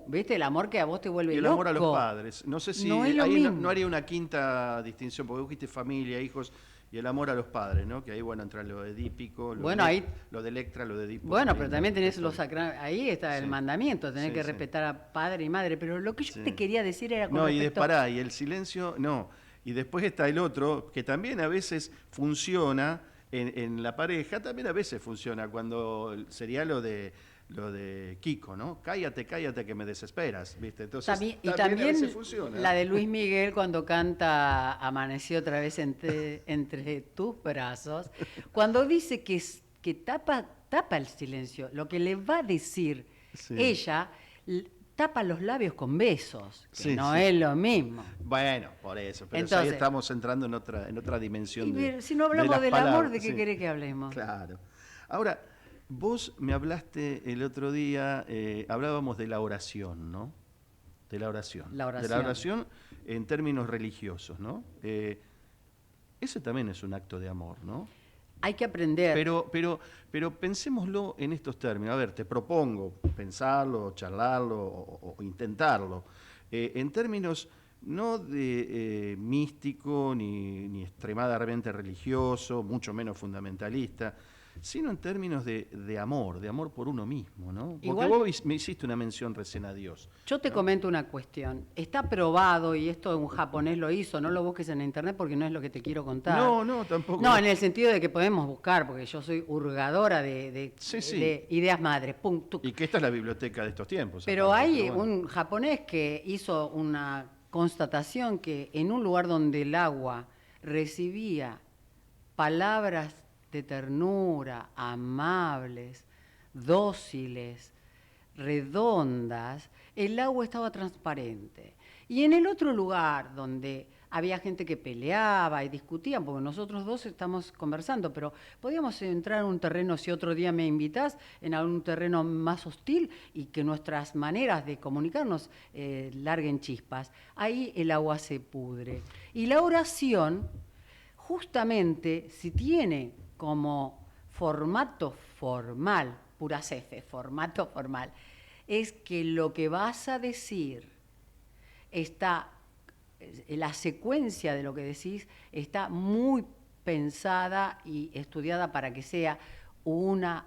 ¿viste? El amor que a vos te vuelve Y el loco. amor a los padres. No sé si No es lo ahí no, mismo. no haría una quinta distinción, porque vos dijiste familia, hijos y el amor a los padres, ¿no? Que ahí, bueno, entra lo edípico, Bueno, ahí- lo de Electra, lo de Edipo. Bueno, ahí, pero ¿no? también tenés Esto- los sacramentos, ahí está el Sí. mandamiento, tenés Sí, que sí. respetar a padre y madre, pero lo que yo Sí. te quería decir era con No, y respecto... pará, y el silencio, no. Y después está el otro, que también a veces funciona en la pareja, también a veces funciona, cuando sería lo de Kiko, ¿no? Cállate que me desesperas, ¿viste? Entonces, Y a también veces funciona. la de Luis Miguel cuando canta Amanecí otra vez entre tus brazos, cuando dice que tapa el silencio, lo que le va a decir Sí. ella, tapa los labios con besos, que Sí, no sí. es lo mismo. Bueno, por eso, pero Entonces- ahí estamos entrando en otra dimensión Y de si no hablamos las del amor, palabras, ¿de qué sí. querés que hablemos? Claro. Ahora, vos me hablaste el otro día, hablábamos de la oración, ¿no? De la oración. La oración. De la oración en términos religiosos, ¿no? Ese también es un acto de amor, ¿no? Hay que aprender. Pero pensémoslo en estos términos. A ver, te propongo pensarlo, charlarlo o intentarlo. En términos no de místico ni extremadamente religioso, mucho menos fundamentalista, sino en términos de amor por uno mismo, ¿no? Porque Igual- vos me hiciste una mención recién a Dios. Yo te comento una cuestión. Está probado, y esto un japonés lo hizo, no lo busques en internet porque no es lo que te quiero contar. No, tampoco. No, en el sentido de que podemos buscar, porque yo soy hurgadora Sí, sí. de ideas madres. Pum, tuc. Y que esta es la biblioteca de estos tiempos. Pero aparte, hay bueno. un japonés que hizo una constatación que en un lugar donde el agua recibía palabras de ternura, amables, dóciles, redondas, el agua estaba transparente. Y en el otro lugar donde había gente que peleaba y discutían, porque nosotros dos estamos conversando, pero podíamos entrar en un terreno, si otro día me invitas, en algún terreno más hostil y que nuestras maneras de comunicarnos larguen chispas. Ahí el agua se pudre. Y la oración, justamente, si tiene como formato formal, puras F, formato formal, es que lo que vas a decir está, la secuencia de lo que decís está muy pensada y estudiada para que sea una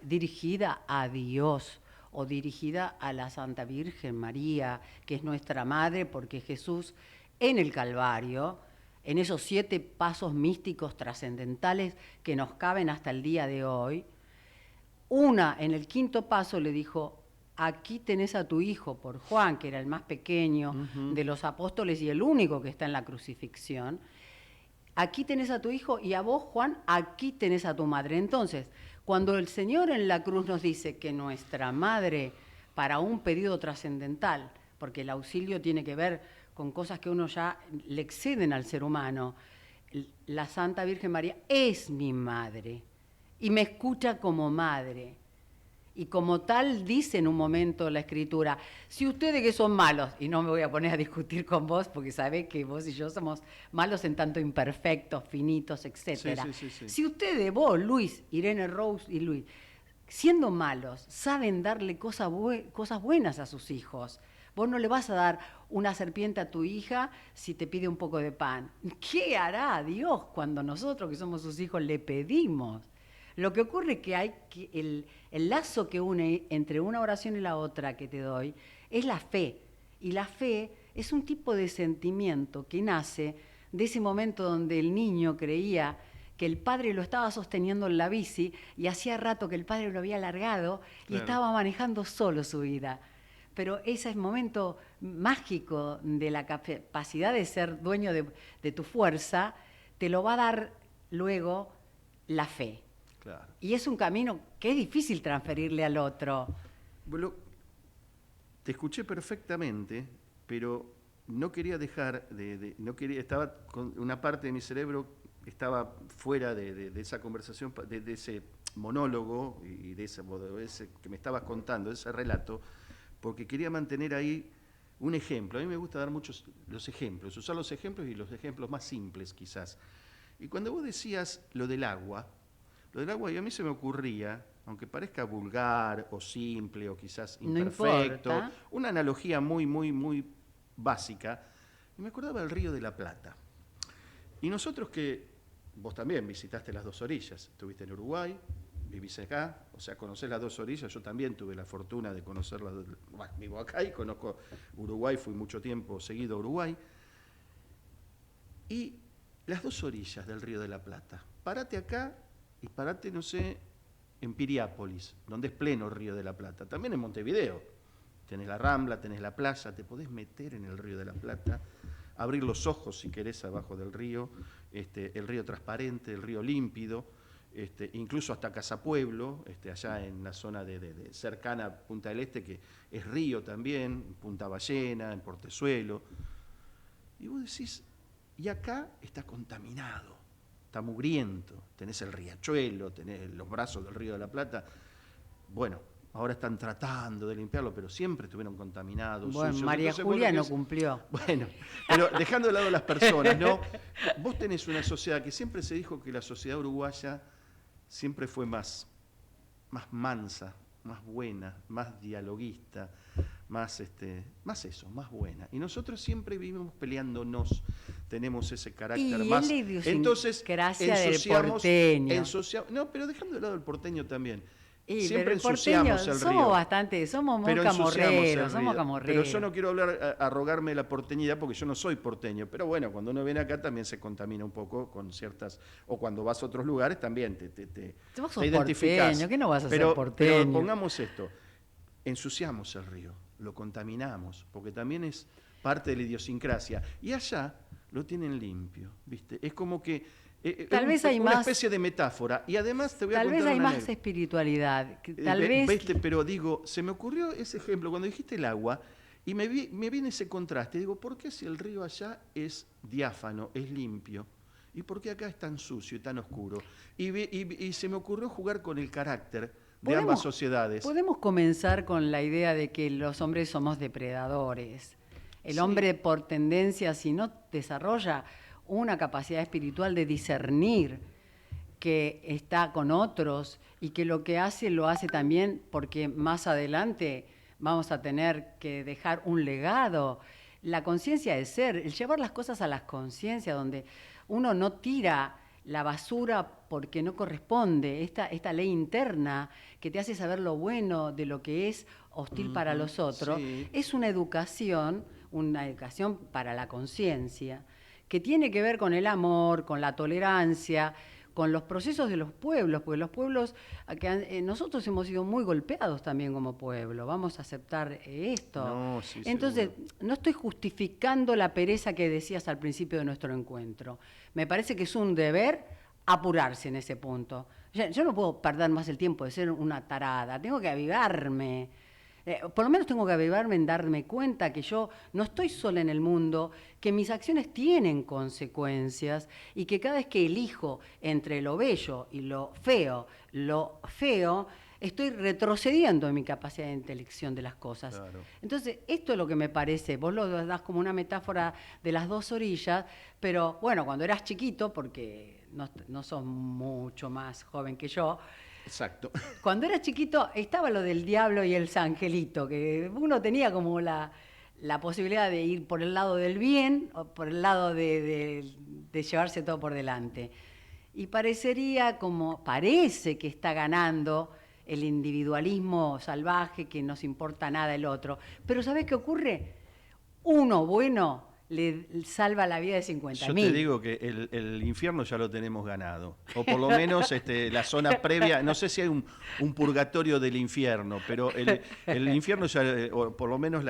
dirigida a Dios o dirigida a la Santa Virgen María, que es nuestra madre, porque Jesús en el Calvario, en esos 7 pasos místicos trascendentales que nos caben hasta el día de hoy, en el 5.º paso le dijo: aquí tenés a tu hijo, por Juan, que era el más pequeño de los apóstoles y el único que está en la crucifixión. Aquí tenés a tu hijo y a vos, Juan, aquí tenés a tu madre. Entonces, cuando el Señor en la cruz nos dice que nuestra madre, para un pedido trascendental, porque el auxilio tiene que ver con cosas que uno ya le exceden al ser humano, la Santa Virgen María es mi madre y me escucha como madre. Y como tal dice en un momento la Escritura: si ustedes que son malos, y no me voy a poner a discutir con vos porque sabés que vos y yo somos malos en tanto imperfectos, finitos, etcétera. Sí. Si ustedes, vos, Luis, Irene Rose y Luis, siendo malos, saben darle cosas buenas a sus hijos, vos no le vas a dar una serpiente a tu hija si te pide un poco de pan. ¿Qué hará Dios cuando nosotros, que somos sus hijos, le pedimos? Lo que ocurre es que hay que el lazo que une entre una oración y la otra que te doy es la fe. Y la fe es un tipo de sentimiento que nace de ese momento donde el niño creía que el padre lo estaba sosteniendo en la bici y hacía rato que el padre lo había largado y Claro. estaba manejando solo su vida. Pero ese es momento mágico de la capacidad de ser dueño de tu fuerza, te lo va a dar luego la fe. Claro. Y es un camino que es difícil transferirle al otro. Bueno, te escuché perfectamente, pero no quería dejar no quería, estaba con una parte de mi cerebro estaba fuera de esa conversación, de ese monólogo y de ese que me estabas contando, de ese relato, porque quería mantener ahí un ejemplo. A mí me gusta dar muchos los ejemplos, usar los ejemplos y los ejemplos más simples quizás. Y cuando vos decías lo del agua, y a mí se me ocurría, aunque parezca vulgar o simple o quizás No imperfecto, importa. una analogía muy básica, y me acordaba del Río de la Plata. Y nosotros que, vos también visitaste las dos orillas, estuviste en Uruguay, vivís acá, o sea, conocés las dos orillas, yo también tuve la fortuna de conocerlas, bueno, vivo acá y conozco Uruguay, fui mucho tiempo seguido a Uruguay, y las dos orillas del Río de la Plata, parate acá y parate, no sé, en Piriápolis, donde es pleno Río de la Plata, también en Montevideo, tenés la Rambla, tenés la playa, te podés meter en el Río de la Plata, abrir los ojos si querés abajo del río, el río transparente, el río límpido, incluso hasta Casapueblo, allá en la zona de cercana a Punta del Este, que es río también, en Punta Ballena, en Portezuelo. Y vos decís, y acá está contaminado, está mugriento, tenés el riachuelo, tenés los brazos del Río de la Plata. Bueno, ahora están tratando de limpiarlo, pero siempre estuvieron contaminados. Bueno, sucios. María Entonces, vos Julia lo que no es- cumplió. Bueno, pero dejando de lado las personas, ¿no? Vos tenés una sociedad que siempre se dijo que la sociedad uruguaya siempre fue más mansa, más buena, más dialoguista, más eso, más buena. Y nosotros siempre vivimos peleándonos, tenemos ese carácter Y más. es la idiosincrasia Entonces, del porteño. no, pero dejando de lado el porteño también. Y, Siempre pero el ensuciamos porteño, el somos río. bastante, somos muy Pero ensuciamos el camorreros, somos río. camorreros. Pero yo no quiero hablar, arrogarme la porteñidad porque yo no soy porteño. Pero bueno, cuando uno viene acá también se contamina un poco con ciertas. O cuando vas a otros lugares también Vos sos te identificás. porteño, ¿qué no vas a ser Pero porteño? pongamos esto: ensuciamos el río, lo contaminamos, porque también es parte de la idiosincrasia. Y allá lo tienen limpio, ¿viste? Es como que. Tal vez hay una más- especie de metáfora. Y además te voy a Tal contar vez hay una más anécdota. espiritualidad. Tal Ve- vez. pero digo, se me ocurrió ese ejemplo cuando dijiste el agua y me viene ese contraste. Digo, ¿por qué si el río allá es diáfano, es limpio? ¿Y por qué acá es tan sucio y tan oscuro? Y se me ocurrió jugar con el carácter de ambas sociedades. Podemos comenzar con la idea de que los hombres somos depredadores. El Sí. hombre, por tendencia, si no desarrolla una capacidad espiritual de discernir que está con otros y que lo que hace lo hace también porque más adelante vamos a tener que dejar un legado. La conciencia de ser, el llevar las cosas a la conciencia, donde uno no tira la basura porque no corresponde, esta ley interna que te hace saber lo bueno de lo que es hostil para los otros, sí. es una educación para la conciencia, que tiene que ver con el amor, con la tolerancia, con los procesos de los pueblos, porque los pueblos, nosotros hemos sido muy golpeados también como pueblo, vamos a aceptar esto. No, sí, Entonces, seguro. no estoy justificando la pereza que decías al principio de nuestro encuentro. Me parece que es un deber apurarse en ese punto. Yo no puedo perder más el tiempo de ser una tarada, tengo que avivarme. Por lo menos tengo que avivarme en darme cuenta que yo no estoy sola en el mundo, que mis acciones tienen consecuencias y que cada vez que elijo entre lo bello y lo feo, estoy retrocediendo en mi capacidad de intelección de las cosas. Claro. Entonces, esto es lo que me parece, vos lo das como una metáfora de las dos orillas, pero bueno, cuando eras chiquito, porque no sos mucho más joven que yo, Exacto. cuando era chiquito estaba lo del diablo y el angelito, que uno tenía como la posibilidad de ir por el lado del bien o por el lado de llevarse todo por delante. Y parece que está ganando el individualismo salvaje, que no se importa nada el otro. Pero ¿sabés qué ocurre? Uno bueno le salva la vida de 50.000. Yo te digo que el infierno ya lo tenemos ganado. O por lo menos la zona previa, no sé si hay un purgatorio del infierno, pero el infierno ya, o por lo menos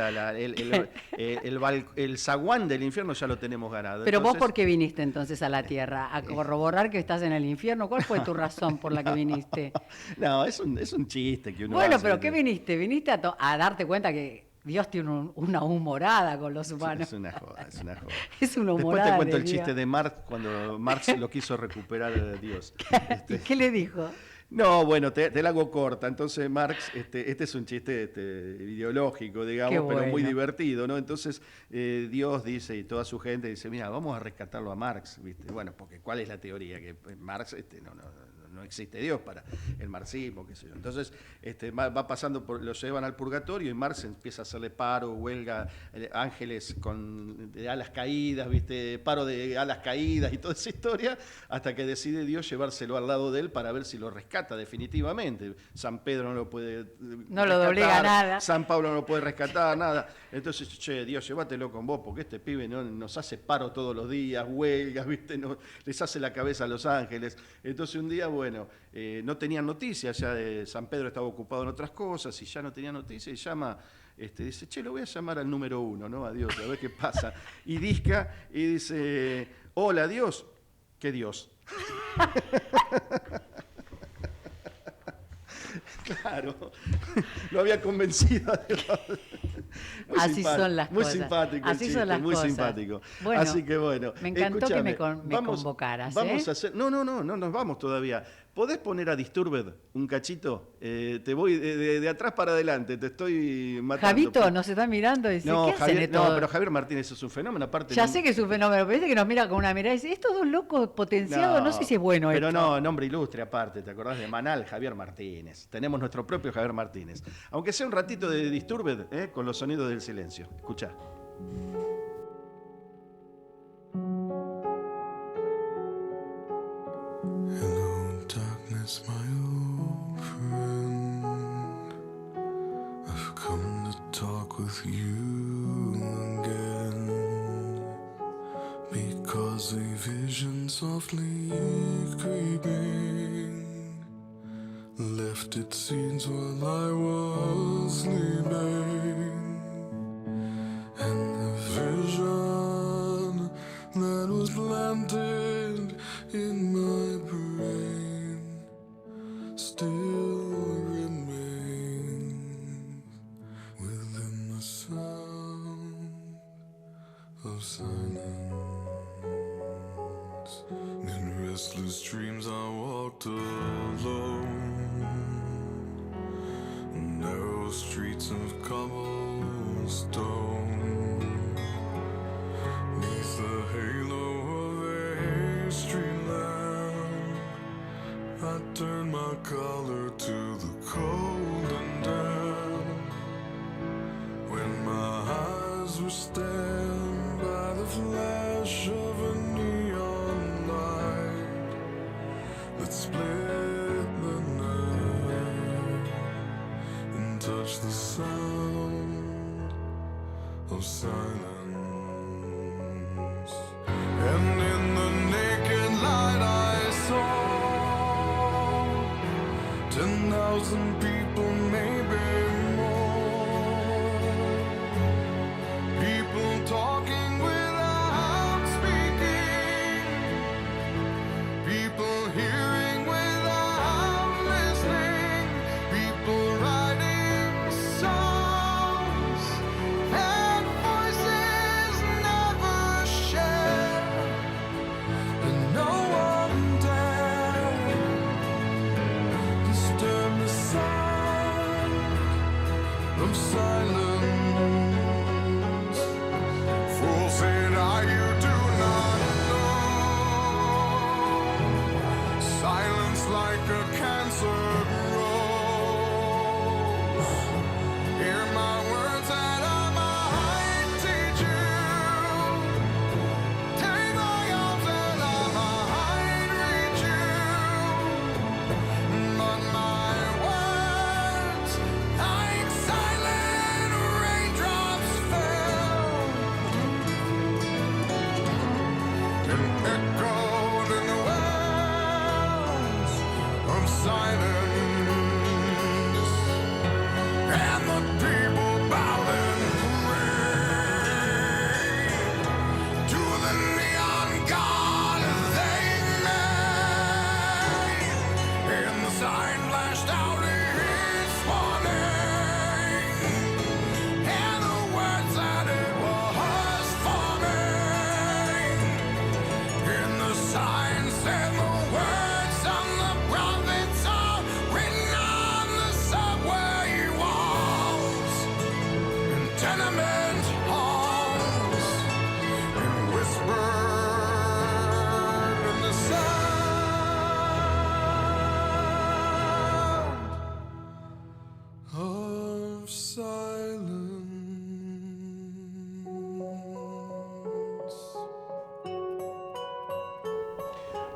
el zaguán del infierno ya lo tenemos ganado. Pero entonces, vos, ¿por qué viniste entonces a la Tierra? ¿A corroborar que estás en el infierno? ¿Cuál fue tu razón por la que viniste? No, es un chiste que uno Bueno, hace. pero ¿qué viniste? Viniste a darte cuenta que Dios tiene una humorada con los humanos. Es una joda, es una joda. Es una Después humorada. te cuento de el chiste Dios. de Marx, cuando Marx lo quiso recuperar a Dios. ¿Y qué le dijo? No, bueno, te la hago corta. Entonces Marx, este es un chiste ideológico, digamos, Qué pero muy bueno. divertido, ¿no? Entonces Dios dice, y toda su gente dice, mira, vamos a rescatarlo a Marx, ¿viste? Bueno, porque ¿cuál es la teoría? Que Marx no existe Dios para el marxismo, qué sé yo. Entonces va pasando, lo llevan al purgatorio y Marx empieza a hacerle paro, huelga, ángeles de alas caídas, ¿viste? Paro de alas caídas y toda esa historia, hasta que decide Dios llevárselo al lado de él para ver si lo rescata definitivamente. San Pedro no lo puede No lo doblega nada. San Pablo no lo puede rescatar, nada. Entonces, Dios, llévatelo con vos, porque este pibe nos hace paro todos los días, huelgas, ¿viste? Les hace la cabeza a los ángeles. Entonces un día, bueno, no tenían noticias, ya San Pedro estaba ocupado en otras cosas y ya no tenía noticias y llama, dice, lo voy a llamar al número 1, ¿no? A Dios, a ver qué pasa. Y disca y dice, hola Dios, ¿qué Dios? Claro, lo había convencido. Muy Así son las muy cosas. Simpático, Así son las muy cosas. simpático. Bueno, así que bueno. me encantó que me vamos, convocaras. Vamos a hacer. No nos vamos todavía. ¿Podés poner a Disturbed un cachito? Te voy de atrás para adelante, te estoy matando. Javito nos está mirando y dice, No, ¿qué hacen Javier, estos? no, pero Javier Martínez es un fenómeno, aparte. Ya sé que es un fenómeno, pero dice que nos mira con una mirada y dice, estos dos locos potenciados, no sé si es bueno pero esto. no, nombre ilustre aparte, ¿te acordás de Manal? Javier Martínez. Tenemos nuestro propio Javier Martínez. Aunque sea un ratito de Disturbed, con los sonidos del silencio. Escuchá. Hello, darkness, my old friend. I've come to talk with you again, because a vision softly creeping left its seeds while I was sleeping, and the vision that was planted in my brain still remains within the sound of silence. In restless dreams I walked alone, narrow streets of cobblestone, neath the halo of a street lamp, I turned my collar to the cold and damp. When my eyes were stabbed by the flash of a neon light that split the night and touched the sound of silence. And in the naked light I saw 10,000 people, maybe more. People talking without speaking. People hearing without listening. People writing songs that voices never share. And no one dared disturb the sound of silence. Fool said I, you do not know. Silence like a cancer grows. Hear my words that I might teach you. Take my arms and I might reach you. But my words, like silent raindrops fell. silence, and the people bowed and prayed to the neon god they made, and the sign flashed out his warning, and the words that it was forming, and the sign said the words on the prophets are written on the subway walls, in tenement halls, and whispered in the sound of silence.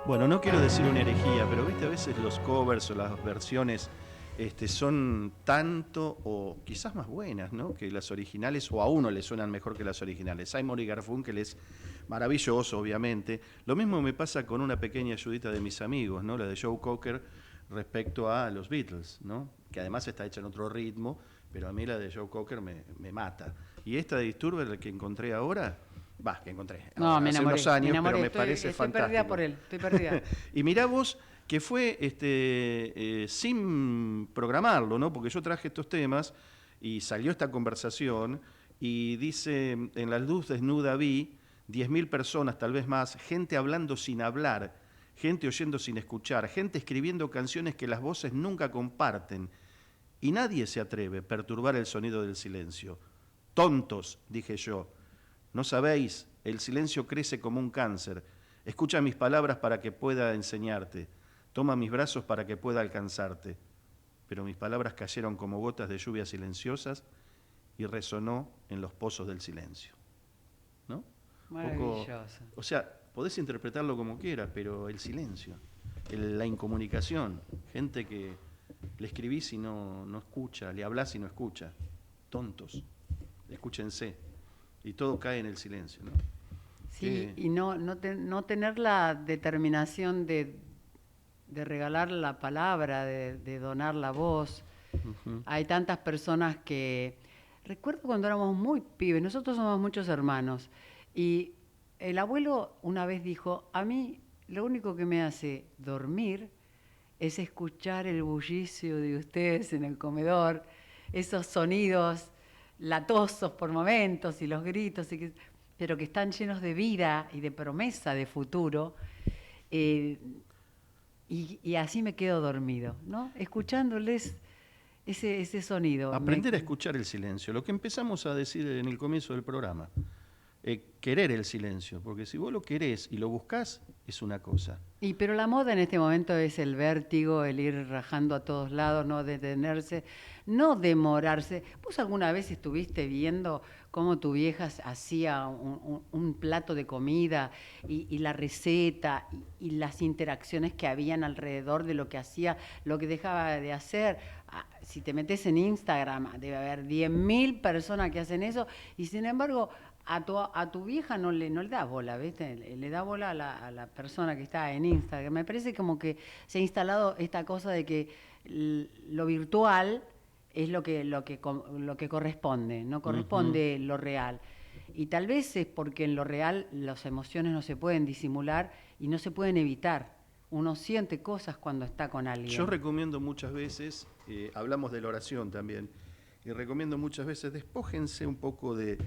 Bueno, no quiero decir una herejía, pero viste, a veces los covers o las versiones son tanto o quizás más buenas, ¿no?, que las originales, o a uno le suenan mejor que las originales. Simon y Garfunkel es maravilloso, obviamente. Lo mismo me pasa con una pequeña ayudita de mis amigos, ¿no?, la de Joe Cocker respecto a los Beatles, ¿no?, que además está hecha en otro ritmo, pero a mí la de Joe Cocker me mata. Y esta de Disturber, la que encontré ahora, No, me hace enamoré. unos años, me enamoré. pero me estoy, parece estoy fantástico. perdida por él, estoy perdida. Y mirá vos que fue sin programarlo, ¿no? Porque yo traje estos temas y salió esta conversación y dice, en la luz desnuda vi 10.000 personas, tal vez más, gente hablando sin hablar, gente oyendo sin escuchar, gente escribiendo canciones que las voces nunca comparten y nadie se atreve a perturbar el sonido del silencio. Tontos, dije yo. No sabéis, el silencio crece como un cáncer. Escucha mis palabras para que pueda enseñarte. Toma mis brazos para que pueda alcanzarte. Pero mis palabras cayeron como gotas de lluvia silenciosas y resonó en los pozos del silencio. ¿No? Maravilloso. O sea, podés interpretarlo como quieras, pero el silencio, la incomunicación, gente que le escribís y no escucha, le hablás y no escucha. Tontos, escúchense. Y todo cae en el silencio, ¿no? Sí, y no tener la determinación de regalar la palabra, de donar la voz. Uh-huh. Hay tantas personas que... Recuerdo cuando éramos muy pibes, nosotros somos muchos hermanos, y el abuelo una vez dijo, a mí lo único que me hace dormir es escuchar el bullicio de ustedes en el comedor, esos sonidos latosos por momentos y los gritos, pero que están llenos de vida y de promesa de futuro, y así me quedo dormido, ¿no? Escuchándoles ese sonido. Aprender a escuchar el silencio, lo que empezamos a decir en el comienzo del programa. Querer el silencio, porque si vos lo querés y lo buscás, es una cosa. Pero la moda en este momento es el vértigo, el ir rajando a todos lados, no detenerse, no demorarse. ¿Vos alguna vez estuviste viendo cómo tu vieja hacía un plato de comida y la receta y las interacciones que habían alrededor de lo que hacía, lo que dejaba de hacer? Si te metes en Instagram, debe haber 10.000 personas que hacen eso, y sin embargo... A tu vieja no le da bola, ¿viste? Le da bola a la persona que está en Instagram. Me parece como que se ha instalado esta cosa de que lo virtual es lo que corresponde, no corresponde lo real. Y tal vez es porque en lo real las emociones no se pueden disimular y no se pueden evitar. Uno siente cosas cuando está con alguien. Yo recomiendo muchas veces, hablamos de la oración también, y recomiendo muchas veces, despójense un poco de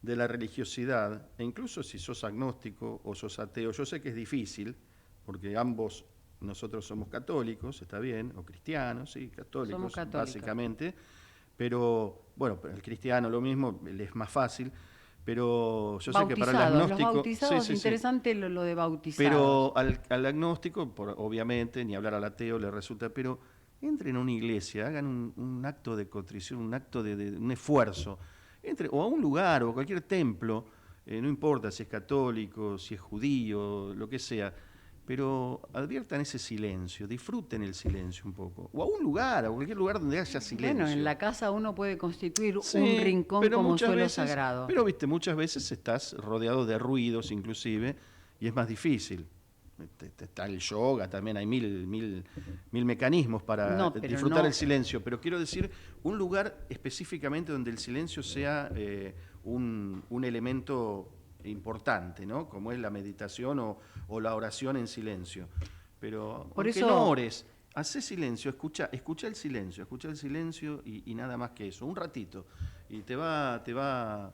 la religiosidad, e incluso si sos agnóstico o sos ateo, yo sé que es difícil, porque ambos nosotros somos católicos, está bien, o cristianos, sí, católicos, básicamente, pero bueno, el cristiano lo mismo, le es más fácil, pero yo sé que para el agnóstico... Los bautizados, sí, interesante lo de bautizados. Pero al agnóstico, obviamente, ni hablar al ateo le resulta, pero entren a una iglesia, hagan un acto de contrición, un acto de un esfuerzo, o a un lugar o a cualquier templo, no importa si es católico, si es judío, lo que sea, pero adviertan ese silencio, disfruten el silencio un poco, o a un lugar, a cualquier lugar donde haya silencio. Bueno, en la casa uno puede constituir un rincón como suelo sagrado. Pero viste, muchas veces estás rodeado de ruidos inclusive, y es más difícil. Está el yoga, también hay mil mecanismos para No, pero disfrutar no. el silencio, pero quiero decir un lugar específicamente donde el silencio sea un elemento importante, ¿no? Como es la meditación o la oración en silencio. Pero Por aunque eso- no ores, hacé silencio, escucha el silencio y nada más que eso, un ratito, y te va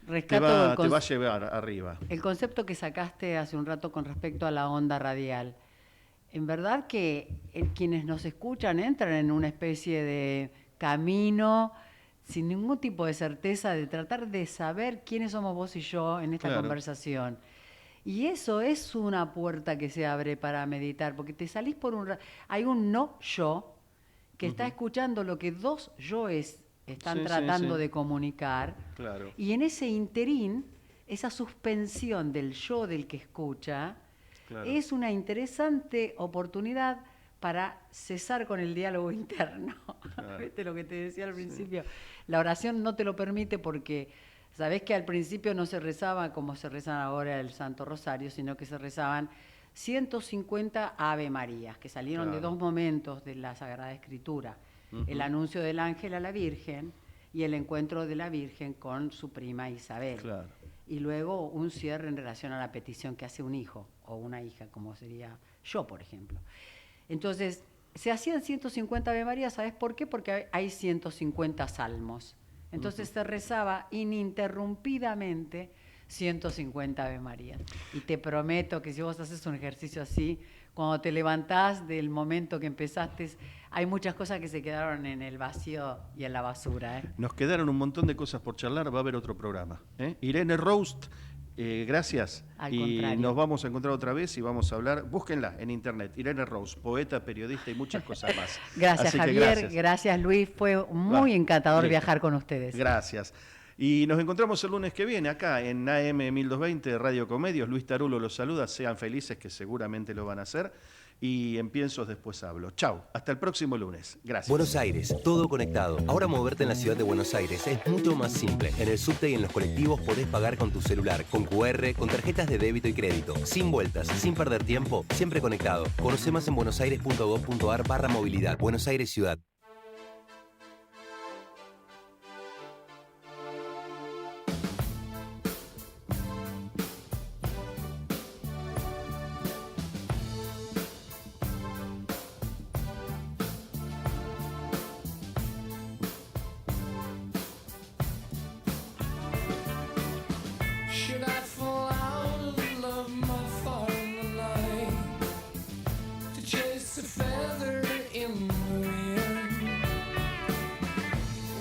Rescato a llevar arriba. el concepto que sacaste hace un rato con respecto a la onda radial. En verdad que quienes nos escuchan entran en una especie de camino sin ningún tipo de certeza de tratar de saber quiénes somos vos y yo en esta Claro. conversación. Y eso es una puerta que se abre para meditar, porque te salís por hay un no yo que está escuchando lo que dos yoes están Sí, sí, tratando sí. de comunicar. Claro. Y en ese interín, esa suspensión del yo del que escucha, Claro. es una interesante oportunidad para cesar con el diálogo interno. Claro. ¿Viste lo que te decía al principio? La oración no te lo permite porque sabés que al principio no se rezaba como se rezan ahora el Santo Rosario, sino que se rezaban 150 Ave Marías, que salieron de Claro. dos momentos de la Sagrada Escritura. El anuncio del ángel a la Virgen y el encuentro de la Virgen con su prima Isabel. Claro. Y luego un cierre en relación a la petición que hace un hijo o una hija, como sería yo, por ejemplo. Entonces, se hacían 150 Ave María, ¿sabes por qué? Porque hay 150 salmos. Entonces se rezaba ininterrumpidamente 150 Ave María. Y te prometo que si vos haces un ejercicio así, cuando te levantás del momento que empezaste, hay muchas cosas que se quedaron en el vacío y en la basura, ¿eh? Nos quedaron un montón de cosas por charlar, va a haber otro programa. Irene Roast, gracias. Al y contrario. nos vamos a encontrar otra vez y vamos a hablar, búsquenla en internet, Irene Roast, poeta, periodista y muchas cosas más. Gracias, Así que Javier. Gracias, Luis. Fue muy encantador listo. viajar con ustedes. Gracias. Y nos encontramos el lunes que viene acá en AM 1220 Radio Comedios. Luis Tarulo los saluda, sean felices que seguramente lo van a hacer. Y en Piensos después hablo. Chau, hasta el próximo lunes. Gracias. Buenos Aires, todo conectado. Ahora moverte en la ciudad de Buenos Aires es mucho más simple. En el subte y en los colectivos podés pagar con tu celular, con QR, con tarjetas de débito y crédito. Sin vueltas, sin perder tiempo, siempre conectado. Conoce más en buenosaires.gov.ar/movilidad. Buenos Aires Ciudad. Should I fall out of love more far in the night to chase a feather in the wind?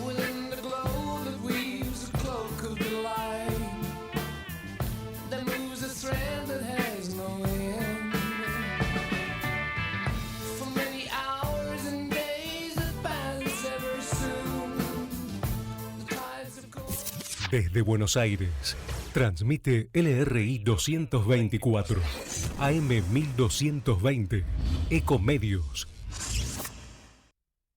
Within the glow that weaves a cloak of delight that moves a thread that has no end. For many hours and days that pass ever soon, the tides of gold. Desde Buenos Aires, transmite LRI 224, AM 1220, Ecomedios.